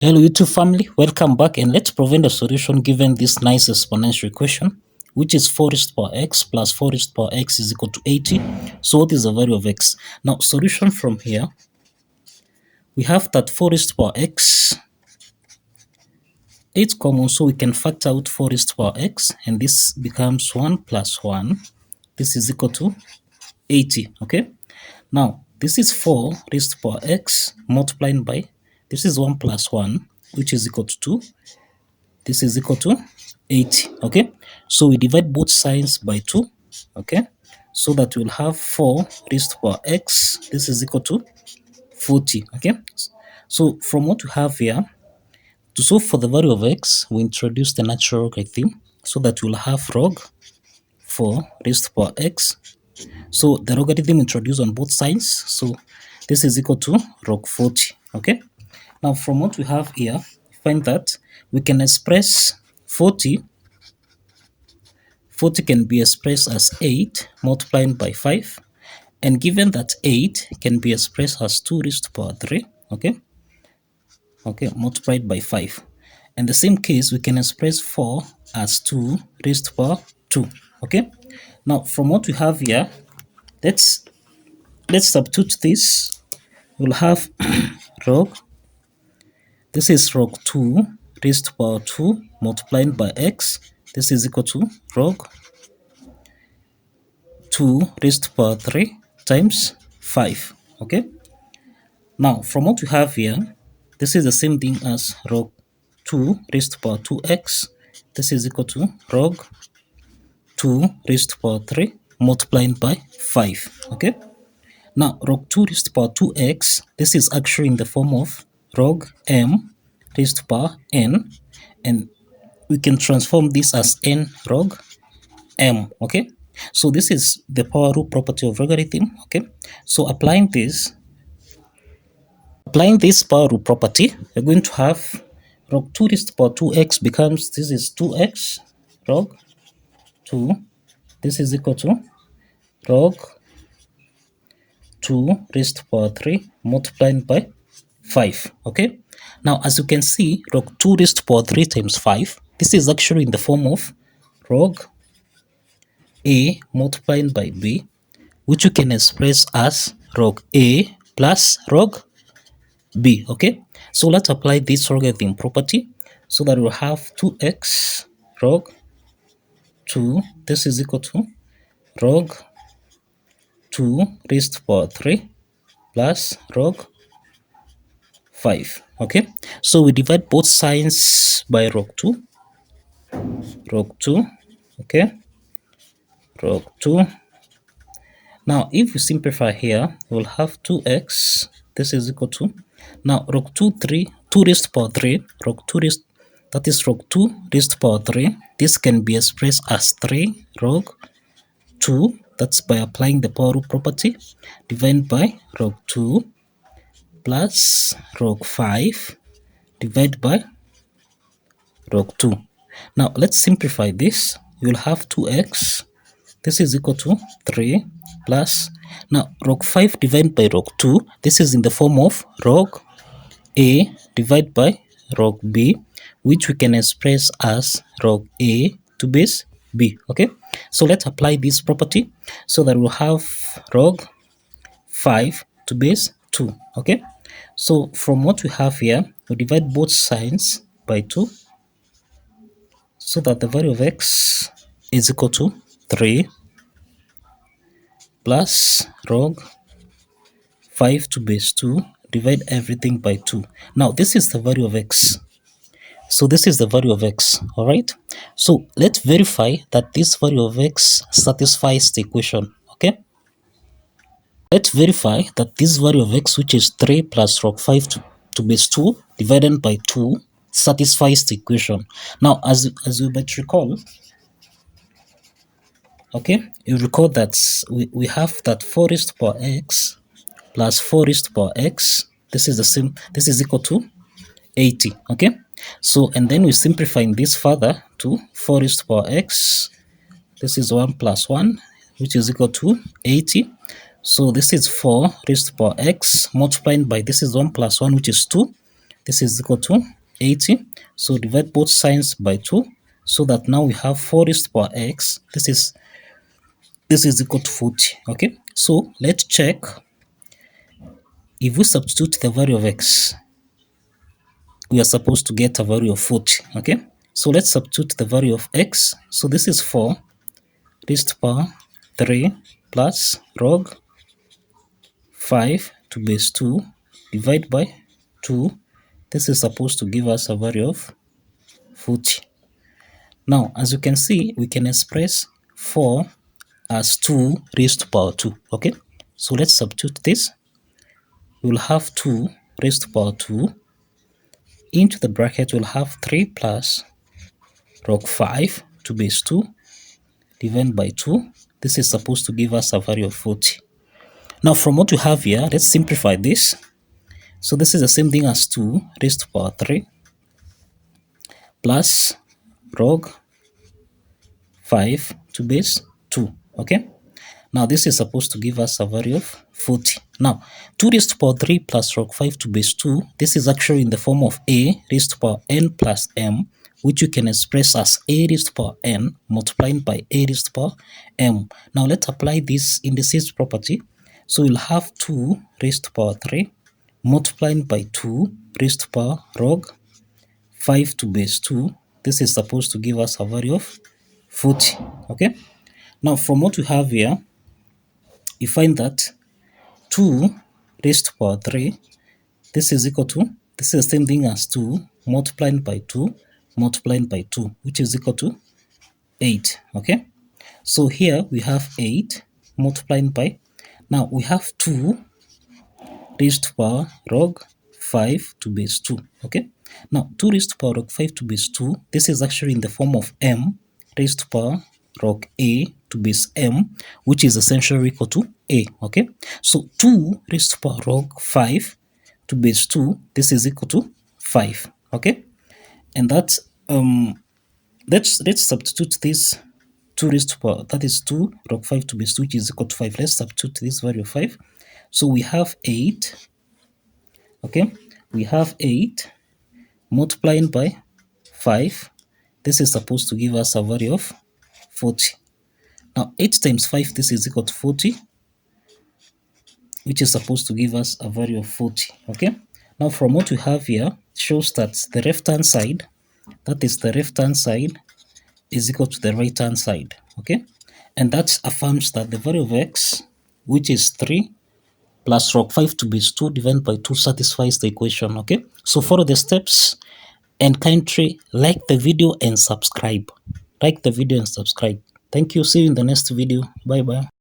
Hello YouTube family, welcome back and let's provide a solution given this nice exponential equation which is 4 raised to power x plus 4 raised to power x is equal to 80. So what is the value of x? Now solution from here, we have that 4 raised to power x, 8 common, so we can factor out 4 raised to power x and this becomes 1 plus 1. This is equal to 80, okay? Now this is 4 raised to power x multiplied by, this is 1 plus 1 which is equal to 2. This is equal to 80, okay? So we divide both sides by 2, okay? So that we'll have 4 raised to power x. This is equal to 40, okay? So from what we have here, to solve for the value of x, we introduce the natural logarithm so that we'll have log 4 raised to power x. So the logarithm introduced on both sides, so this is equal to log 40, okay? Now from what we have here, find that we can express 40 can be expressed as 8 multiplied by 5, and given that 8 can be expressed as 2 raised to power 3, okay, multiplied by 5. In the same case, we can express 4 as 2 raised to power 2, okay. Now from what we have here, let's substitute this. We'll have log, this is log 2 raised to power 2 multiplied by x. This is equal to log 2 raised to power 3 times 5, okay. Now from what we have here, this is the same thing as log 2 raised to power 2x. This is equal to log 2 raised to power 3 multiplied by 5, okay. Now log 2 raised to power 2x, this is actually in the form of log m raised to power n, and we can transform this as n log m, okay. So this is the power rule property of logarithm, okay. So applying this power rule property, we're going to have log 2 raised to power 2x becomes, this is 2x log 2, this is equal to log 2 raised to power 3 multiplied by 5, okay. Now as you can see, log 2 raised to power 3 times 5, this is actually in the form of log a multiplied by b, which you can express as log a plus log b, okay. So let's apply this logarithm property so that we'll have 2x log 2, this is equal to log 2 raised to power 3 plus log 5, okay. So we divide both sides by log 2, okay, log 2. Now if we simplify here, we'll have 2x, this is equal to, now log 2 raised to power 3, log 2 raised, that is log 2 raised to power 3, this can be expressed as 3 log 2, that's by applying the power rule property, divided by log 2 plus log 5 divided by log 2. Now let's simplify this. You'll have 2x, this is equal to 3 plus, now log 5 divided by log 2, this is in the form of log a divided by log b, which we can express as log a to base b, okay. So let's apply this property so that we'll have log 5 to base 2, okay. So from what we have here, we divide both sides by 2 so that the value of x is equal to 3 plus log 5 to base 2, divide everything by 2. Now this is the value of x. So this is the value of x, all right. So let's verify that this value of x satisfies the equation, okay. Let's verify that this value of x, which is 3 plus log 5 to base 2 divided by 2, satisfies the equation. Now as you might recall, okay, you recall that we have that 4 raised to power x plus 4 raised to power x, this is the same, this is equal to 80, okay. So and then we simplifying this further to 4 raised to power x, this is 1 plus 1, which is equal to 80. So this is 4 raised to power x multiplied by, this is 1 plus 1, which is 2, This is equal to 80. So divide both signs by 2, so that now we have 4 raised to power x. This is equal to 40. Okay, so let's check. If we substitute the value of x, we are supposed to get a value of 40. Okay, so let's substitute the value of x. So this is 4 raised to power 3 plus log 5 to base 2 divided by 2. This is supposed to give us a value of 40. Now, as you can see, we can express 4 as 2 raised to power 2. Okay, so let's substitute this. We will have 2 raised to power 2. Into the bracket, we'll have 3 plus log 5 to base 2 divided by 2. This is supposed to give us a value of 40. Now, from what we have here, let's simplify this. So this is the same thing as 2 raised to power 3 plus log 5 to base 2. Okay, now this is supposed to give us a value of 40. Now 2 raised to power 3 plus log 5 to base 2, this is actually in the form of a raised to power n plus m, which you can express as a raised to power n multiplied by a raised to power m. Now let's apply this indices property. So we'll have 2 raised to power 3 multiplied by 2 raised to power log 5 to base 2. This is supposed to give us a value of 40. Okay, now from what we have here, you find that 2 raised to power 3, this is equal to, this is the same thing as 2 multiplied by 2 multiplied by 2, which is equal to 8. Okay, so here we have 8 multiplied by, now we have 2 raised to power log 5 to base 2. Okay, now 2 raised to power log 5 to base 2, this is actually in the form of m raised to power log a to base m, which is essentially equal to a. Okay, so 2 raised to power log 5 to base 2, this is equal to 5. Okay, and that's let's substitute this 2 raised to power, that is 2 log 5 to base 2, which is equal to 5. Let's substitute this value of 5. So we have 8. Okay, we have 8 multiplying by 5. This is supposed to give us a value of 40. Now 8 times 5, this is equal to 40, which is supposed to give us a value of 40. Okay, now from what we have here, shows that the left hand side, that is the left hand side, is equal to the right hand side. Okay, and that affirms that the value of x, which is 3 plus log 5 to base 2 divided by 2, satisfies the equation. Okay, so follow the steps and kindly like the video and subscribe. Like the video and subscribe. Thank you. See you in the next video. Bye bye.